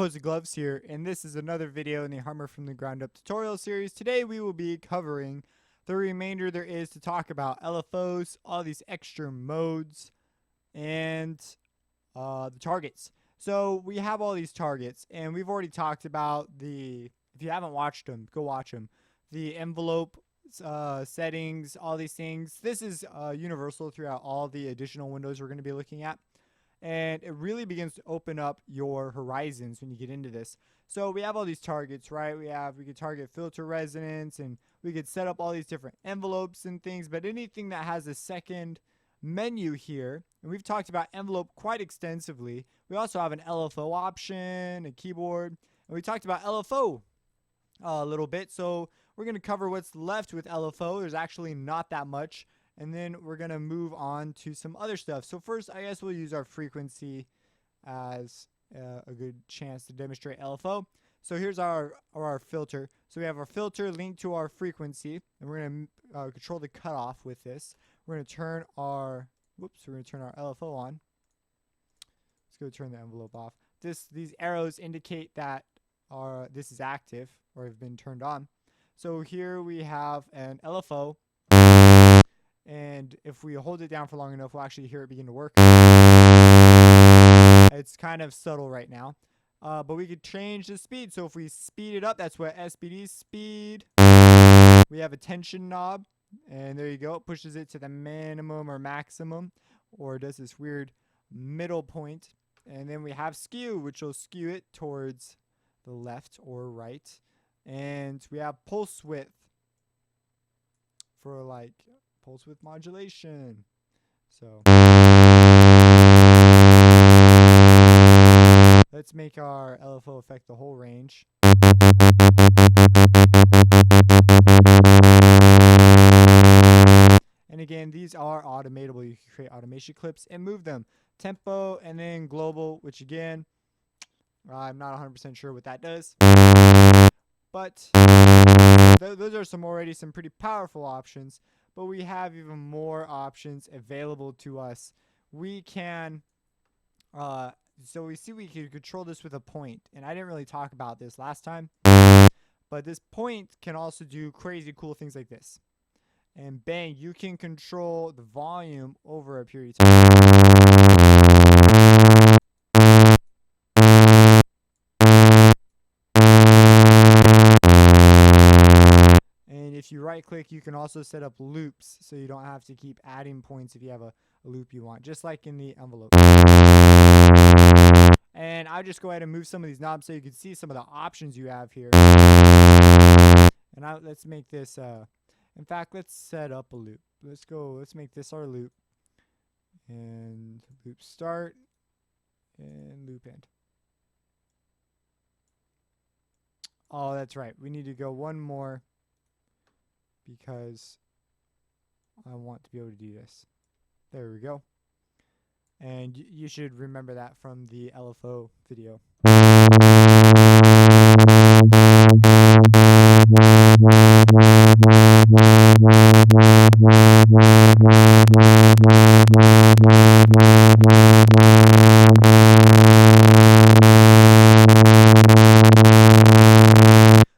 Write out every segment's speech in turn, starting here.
Opposing Gloves here, and this is another video in the Harmor from the Ground Up tutorial series. Today we will be covering the remainder there is to talk about LFOs, all these extra modes, and the targets. So we have all these targets, and we've already talked about if you haven't watched them, go watch them. The envelope settings, all these things. This is universal throughout all the additional windows we're going to be looking at. And it really begins to open up your horizons when you get into this. So we have all these targets, right? We could target filter resonance, and we could set up all these different envelopes and things. But anything that has a second menu here, and we've talked about envelope quite extensively. We also have an LFO option, a keyboard, and we talked about LFO a little bit. So we're going to cover what's left with LFO. There's actually not that much. And then we're going to move on to some other stuff. So first, I guess we'll use our frequency as a good chance to demonstrate LFO. So here's our filter. So we have our filter linked to our frequency, and we're going to control the cutoff with this. We're going to turn our LFO on. Let's go turn the envelope off. These arrows indicate that this is active or have been turned on. So here we have an LFO. And if we hold it down for long enough, we'll actually hear it begin to work. It's kind of subtle right now. But we could change the speed. So if we speed it up, that's what SPD speed. We have a tension knob. And there you go. It pushes it to the minimum or maximum. Or does this weird middle point. And then we have skew, which will skew it towards the left or right. And we have pulse width for like pulse width modulation. So let's make our LFO affect the whole range. And again, these are automatable. You can create automation clips and move them. Tempo and then global, which again, I'm not 100% sure what that does. But those are some pretty powerful options. But we have even more options available to us. We can, so we see we can control this with a point. And I didn't really talk about this last time. But this point can also do crazy cool things like this. And bang, you can control the volume over a period of time. If you right click, you can also set up loops, so you don't have to keep adding points if you have a loop you want, just like in the envelope. And I'll just go ahead and move some of these knobs so you can see some of the options you have here. And let's make this, in fact, let's set up a loop. Let's make this our loop. And loop start and loop end. Oh, that's right. We need to go one more, because I want to be able to do this. There we go. And you should remember that from the LFO video.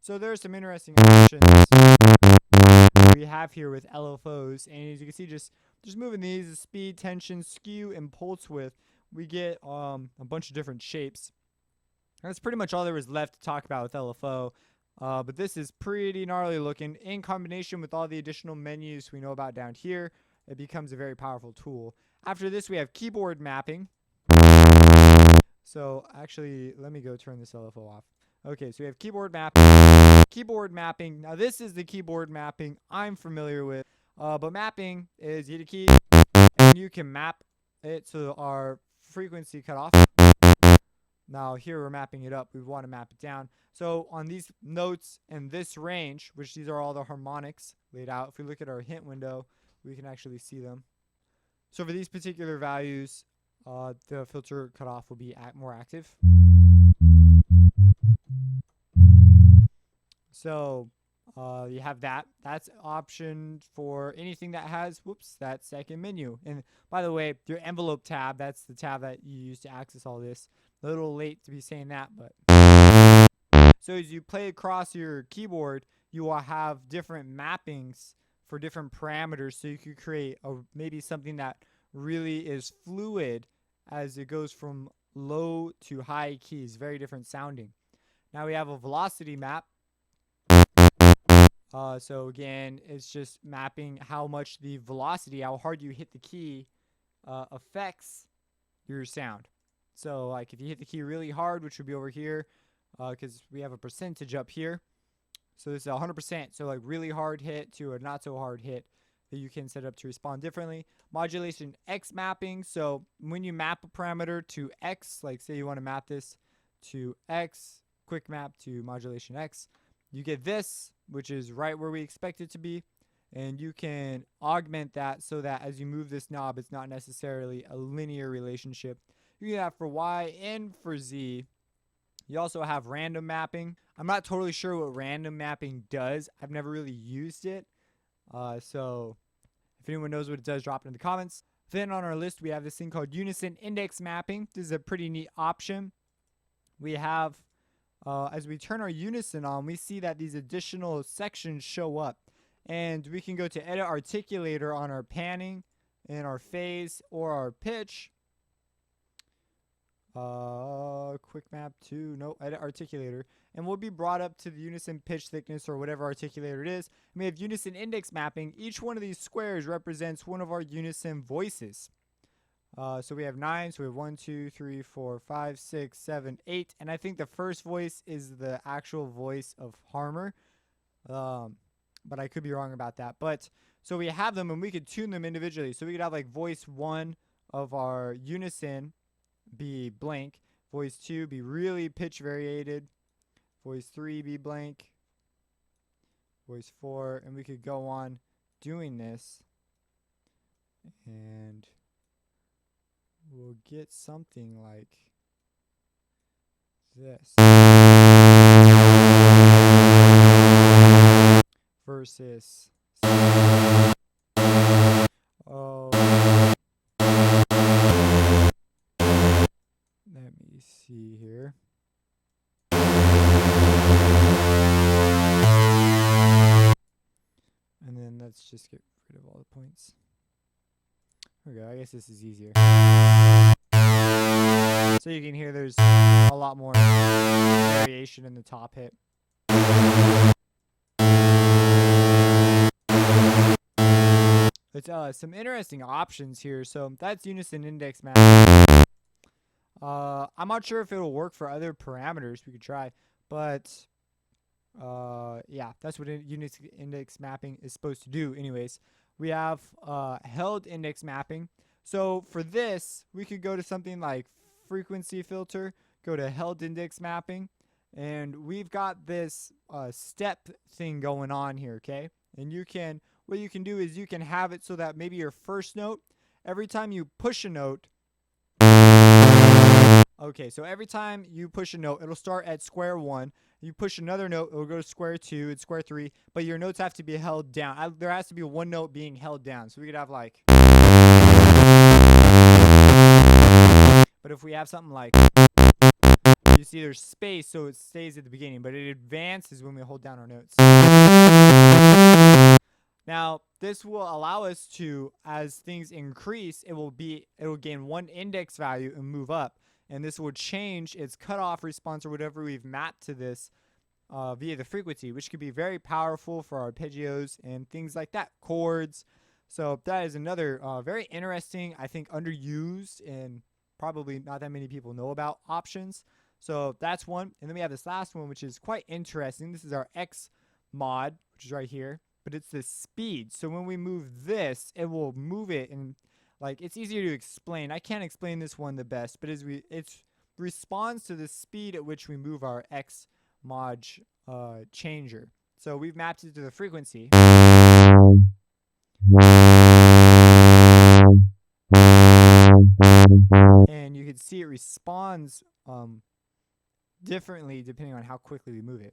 So there's some interesting options we have here with LFOs, and as you can see, just moving these, the speed, tension, skew, and pulse width, we get a bunch of different shapes. That's pretty much all there is left to talk about with LFO, but this is pretty gnarly looking. In combination with all the additional menus we know about down here, it becomes a very powerful tool. After this, we have keyboard mapping. So actually, let me go turn this LFO off. Okay, so we have keyboard mapping. Keyboard mapping. Now this is the keyboard mapping I'm familiar with. But mapping is you hit a key and you can map it to our frequency cutoff. Now here we're mapping it up. We want to map it down. So on these notes and this range, which these are all the harmonics laid out, if we look at our hint window, we can actually see them. So for these particular values, the filter cutoff will be more active. So you have that. That's option for anything that has, that second menu. And by the way, your envelope tab, that's the tab that you use to access all this. A little late to be saying that, but So as you play across your keyboard, you will have different mappings for different parameters, so you could create maybe something that really is fluid as it goes from low to high keys, very different sounding. Now we have a velocity map. So again, it's just mapping how much the velocity, how hard you hit the key, affects your sound. So like if you hit the key really hard, which would be over here, because we have a percentage up here. So this is 100%. So like really hard hit to a not so hard hit that you can set up to respond differently. Modulation X Mapping. So when you map a parameter to X, like say you want to map this to X, quick map to modulation X, you get this, which is right where we expect it to be. And you can augment that so that as you move this knob, it's not necessarily a linear relationship. You can have for Y and for Z. You also have random mapping. I'm not totally sure what random mapping does. I've never really used it. So if anyone knows what it does, drop it in the comments. Then on our list, we have this thing called unison index mapping. This is a pretty neat option. We have, as we turn our unison on, we see that these additional sections show up. And we can go to edit articulator on our panning and our phase or our pitch. Quick map to, no, edit articulator. And we'll be brought up to the unison pitch thickness or whatever articulator it is. And we have unison index mapping. Each one of these squares represents one of our unison voices. So we have 9. So we have 1, 2, 3, 4, 5, 6, 7, 8. And I think the first voice is the actual voice of Harmor. But I could be wrong about that. But so we have them and we could tune them individually. So we could have like voice 1 of our unison be blank, voice 2 be really pitch variated, voice 3 be blank, voice 4, and we could go on doing this and we'll get something like this versus let me see here. And then let's just get rid of all the points. There we go. I guess this is easier. So you can hear there's a lot more variation in the top hit. It's some interesting options here. So that's unison index map. I'm not sure if it'll work for other parameters. We could try, but yeah, that's what unison index mapping is supposed to do. Anyways, we have held index mapping. So for this, we could go to something like frequency filter, go to held index mapping, and we've got this step thing going on here. Okay, and what you can do is you can have it so that maybe your first note, every time you push a note. Okay, so every time you push a note, it'll start at square 1. You push another note, it'll go to square 2 and square 3, but your notes have to be held down. There has to be one note being held down. So we could have like, but if we have something like, you see there's space, so it stays at the beginning, but it advances when we hold down our notes. Now, this will allow us to, as things increase, it will gain one index value and move up. And this will change its cutoff response or whatever we've mapped to this via the frequency, which could be very powerful for arpeggios and things like that, chords. So that is another very interesting, I think, underused and probably not that many people know about options. So that's one. And then we have this last one, which is quite interesting. This is our X mod, which is right here. But it's the speed. So when we move this, it will move it, and like it's easier to explain. I can't explain this one the best, but it responds to the speed at which we move our X mod changer. So we've mapped it to the frequency. And you can see it responds differently depending on how quickly we move it.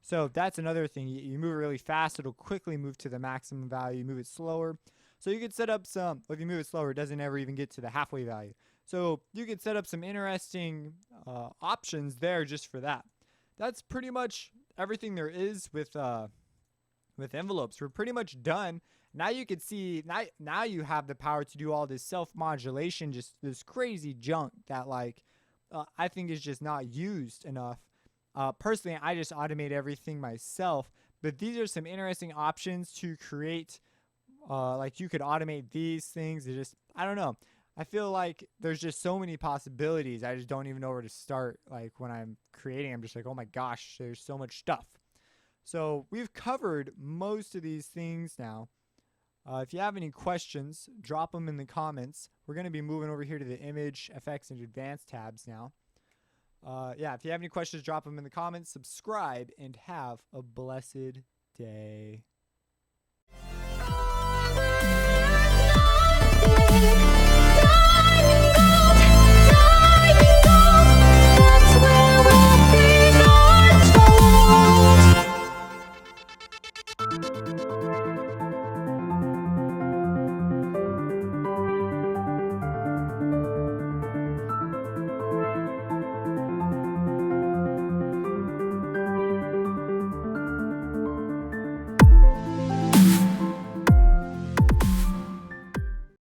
So that's another thing. You move it really fast, it'll quickly move to the maximum value. You move it slower, So you could set up some, if you move it slower, it doesn't ever even get to the halfway value. So you could set up some interesting options there just for that. That's pretty much everything there is with envelopes. We're pretty much done. Now you can see, now you have the power to do all this self-modulation, just this crazy junk that I think is just not used enough. Personally, I just automate everything myself, but these are some interesting options to create. Like you could automate these things. I don't know. I feel like there's just so many possibilities. I just don't even know where to start. Like when I'm creating, I'm just like, oh my gosh, there's so much stuff. So we've covered most of these things now. If you have any questions, drop them in the comments. We're going to be moving over here to the image, effects, and advanced tabs now. Yeah, if you have any questions, drop them in the comments. Subscribe, and have a blessed day. That's where we'll be untold.